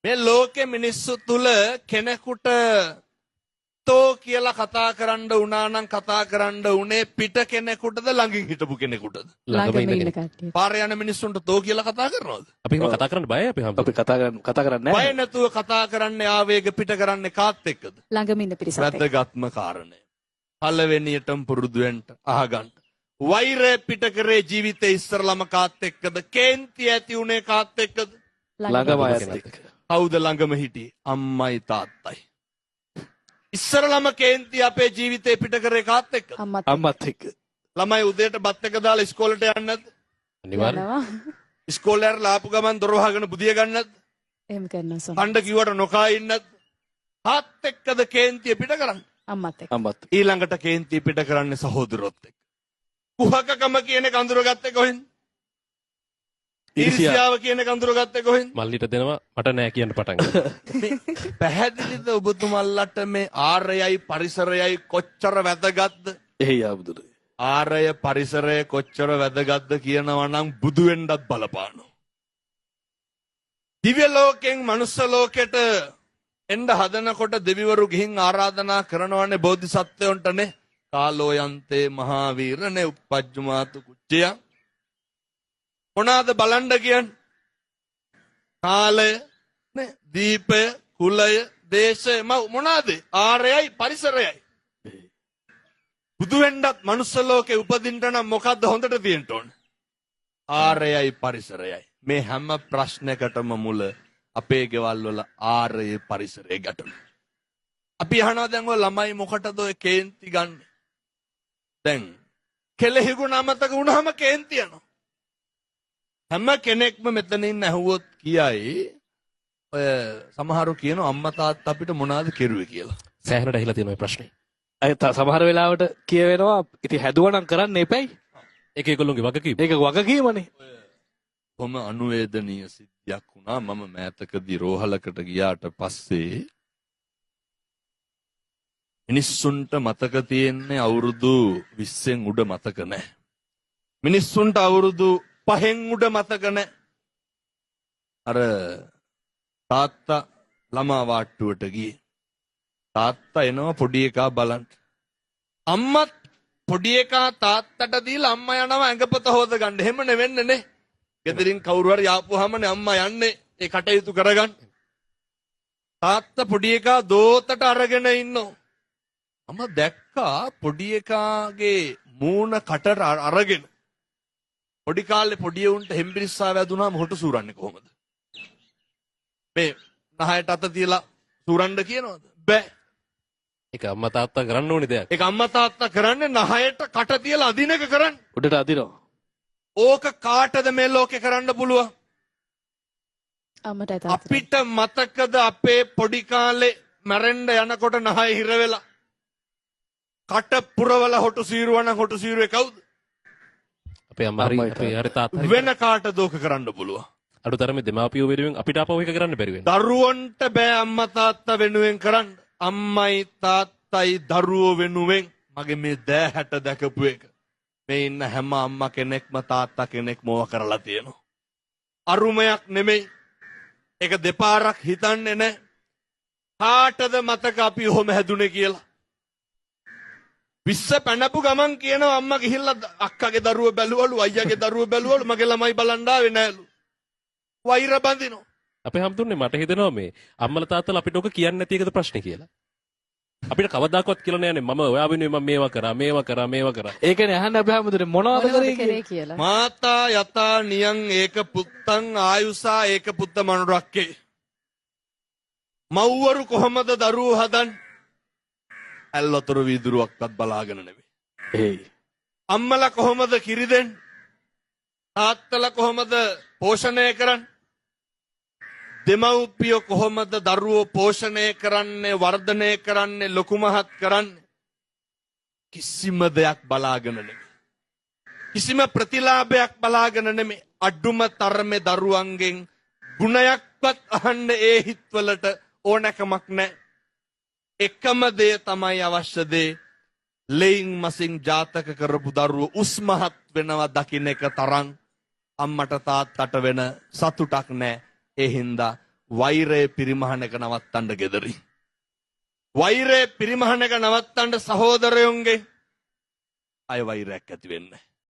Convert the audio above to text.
මේ ලෝකෙ මිනිස්සු තුල කෙනෙකුට තෝ කියලා කතා කරන්න උනා නම් කතා කරන්න උනේ පිට කෙනෙකුටද ළඟින් හිටපු කෙනෙකුටද? ළඟම ඉන්න කට්ටිය. පාරේ යන මිනිස්සුන්ට තෝ කියලා කතා කරනවද? අපි එහෙම කතා කරන්න බයයි අපි අපි කතා කරන්නේ බය නැහැ. නැතුව කතා කරන්නේ ආවේග පිට කරන්නේ කාත් එක්කද? ළඟම ඉන්න පිරිසත් එක්ක. වැදගත්ම කාරණය. පළවෙනියටම පුරුදු වෙන්න අහගන්න. වෛරය පිට කරේ ජීවිතේ ඉස්සරලම කාත් එක්කද? කේන්ති ඇති උනේ කාත් එක්කද? ළඟම අයත් එක්ක. කවුද ළඟම හිටියේ? අම්මයි තාත්තයි. ඉස්සරලම කේන්ති අපේ ජීවිතේ පිට කරේ කාත් එක්කද? අම්මත් එක්ක. ළමයි උදේට බත් එක දාලා ඉස්කෝලේට යන්නේ නැද්ද? අනිවාර්යයෙන්. යනවා. ඉස්කෝලේ යර ලාපු ගමන් දොර වහගෙන බුදිය ගන්නේ නැද්ද? එහෙම කරනවා සම. කණ්ඩ කිව්වට නොකා ඉන්නේ නැද්ද? කාත් එක්කද කේන්තිය පිට කරන්නේ? අම්මත් එක්ක. අම්මත්. ඊළඟට කේන්තිය පිට කරන්නේ සහෝදරොත් එක්ක. කුහකකම කියන එක අඳුරගත්තේ කොහෙන්ද? ඊර්ෂ්‍යාව කියන එක අඳුරගත්තේ කොහෙන්ද? මල්ලිට දෙනවා මට නෑ කියන්න පටන් ගත්තා. පැහැදිලිද ඔබතුමල්ලට මේ ආරයයි පරිසරයයි කොච්චර වැදගත්ද? එහි ආබුදුනේ. ආරය පරිසරය කොච්චර වැදගත්ද කියනවා නම් බුදු වෙන්නත් බලපානවා. දිව්‍ය ලෝකෙන් මනුස්ස ලෝකෙට එන්න හදනකොට දෙවිවරු ගිහින් ආරාධනා කරනවානේ බෝධිසත්වයන්ටනේ. කාලෝයන්තේ මහාවීරනේ උප්පජ්ජමාතු කුච්චය. මොනවාද බලන්න කියන්නේ? කාලය, නේ, දීපය, කුලය, දේශය මොනවාද? ආරයයි පරිසරයයි. බුදු වෙන්නත් මනුස්ස ලෝකේ උපදින්න නම් මොකද්ද හොඳට තියෙන්න ඕන? ආරයයි පරිසරයයි. මේ හැම ප්‍රශ්නයකටම මුල අපේ ගෙවල් වල ආරයේ පරිසරයේ ගැටලු. අපි අහනවා දැන් ඔය ළමයි මොකටද ඔය කේන්ති ගන්න? දැන් කෙලෙහි ගුණ අමතක වුණාම කේන්ති යනවා. හැම කෙනෙක්ම මෙතනින් ඇහුවොත් කියයි ඔය සමහරු කියනවා අම්මා තාත්තා අපිට මොනවද කෙරුවේ කියලා. සෑහෙනට ඇහිලා තියෙන ඔය ප්‍රශ්නේ. අය සමහර වෙලාවට කියවෙනවා ඉතින් හැදුවනම් කරන්න එපයි. ඒක ඒගොල්ලෝගේ වගකීම. ඒක වගකීමනේ. කොහොම අනුවේදනීය සිද්ධියක් වුණා. මම මෑතකදී රෝහලකට ගියාට පස්සේ මිනිස්සුන්ට මතක තියෙන්නේ අවුරුදු 20න් උඩ මතක නැහැ. මිනිස්සුන්ට අවුරුදු 5න් උඩ මතක නැහැ. අර තාත්තා ළමා වාට්ටුවට ගියේ. තාත්තා එනවා පොඩි එකා බලන්න. අම්මත් පොඩි එකා තාත්තට දීලා අම්මා යනවා ඇඟපත හොද ගන්න. එහෙම නෙවෙන්නේ නේ. ගෙදරින් කවුරු හරි ආපුවාමනේ අම්මා යන්නේ ඒ කටයුතු කරගන්න. තාත්තා පොඩි එකා දෝතට අරගෙන ඉන්නවා. අම්මා දැක්කා පොඩි එකාගේ මූණ කටට අරගෙන. පොඩි කාලේ පොඩි උන්ට හෙම්බිරිස්සා වැදුනාම හොටු සූරන්නේ කොහොමද? මේ නහයට අත තියලා සූරන්න කියනවද? බෑ. ඒක අම්මා තාත්තා කරන්න ඕනේ දෙයක්. ඒක අම්මා තාත්තා කරන්නේ නහයට කට තියලා අදින එක කරන්නේ. උඩට අදිනවා. ඕක කාටද මේ ලෝකේ කරන්න පුළුවන්? අම්මටයි තාත්තටයි. අපිට මතකද අපේ පොඩි කාලේ මැරෙන්න යනකොට නහය හිර වෙලා කට පුරවල හොටු සීරුවන හොටු සීරුවේ කවුද? අපේ අම්මා හරි අපේ හරි තාත්තා හරි වෙන කාටද ඕක කරන්න පුළුවන්? අඩුතරමේ දෙමාපියෝ වෙනුවෙන් අපිට අපව එක කරන්න බැරි වෙනවා. දරුවන්ට බෑ අම්මා තාත්තා වෙනුවෙන් කරන්න. අම්මයි තාත්තයි දරුවෝ වෙනුවෙන් මගේ මේ දෑහැට දැකපු එක. මේ ඉන්න හැම අම්මා කෙනෙක්ම තාත්තා කෙනෙක් මොව කරලා තියෙනවා. අරුමයක් නෙමෙයි. ඒක දෙපාරක් හිතන්නේ නැහැ. කාටද මතක අපි ඔහොම හැදුනේ කියලා? විශ්ස පැනපු ගමන් කියනවා අම්මා ගිහිල්ලා අක්කගේ දරුව බැලුවලු අයියාගේ දරුව බැලුවලු මගේ ළමයි බලන්න ආවේ නෑලු. වෛර බඳිනවා. අපේ හැමතුන්නේ මට හිතෙනවා මේ අම්මලා තාත්තලා අපිට ඔක කියන්නේ නැති එකද ප්‍රශ්නේ කියලා. අපිට කවදාකවත් කියලා නෑනේ මම ඔයා වෙනුවෙන් මම මේවා කරා. ඒකනේ අහන්න අපි හැමෝටම මොනවද කරේ කරේ කියලා. මාතා යතා නියං ඒක පුත්තං ආයුසා ඒක පුත්ත මනුරක්කේ. මව්වරු කොහොමද දරුවෝ හදන්නේ? ඇල්ලතර වීදුරුවක්වත් බලාගෙන නෙමෙයි. එයි. අම්මලා කොහොමද කිරි දෙන්නේ? තාත්තලා කොහොමද පෝෂණය කරන්නේ? දෙමව්පියෝ කොහොමද දරුවෝ පෝෂණය කරන්නේ, වර්ධනය කරන්නේ, ලොකු මහත් කරන්නේ? කිසිම දෙයක් බලාගෙන නෙමෙයි. කිසිම ප්‍රතිලාභයක් බලාගෙන නෙමෙයි. අඩුම තරමේ දරුවන්ගෙන් ගුණයක්වත් අහන්න ඒ හිත්වලට ඕනකමක් නැහැ. එකම දේ තමයි අවශ්‍ය දේ. ලෙයින් මසින් ජාතක කරපු දරුවෝ උස්මහත් වෙනවා දකින්න එක තරම් අම්මට තාත්තට වෙන සතුටක් නැහැ. ඒ හින්දා වෛරය පිරිමහන එක නවත්තන්න ගෙදරි. වෛරය පිරිමහන එක නවත්තන්න සහෝදරයොන්ගේ අය වෛරයක් ඇති වෙන්නේ.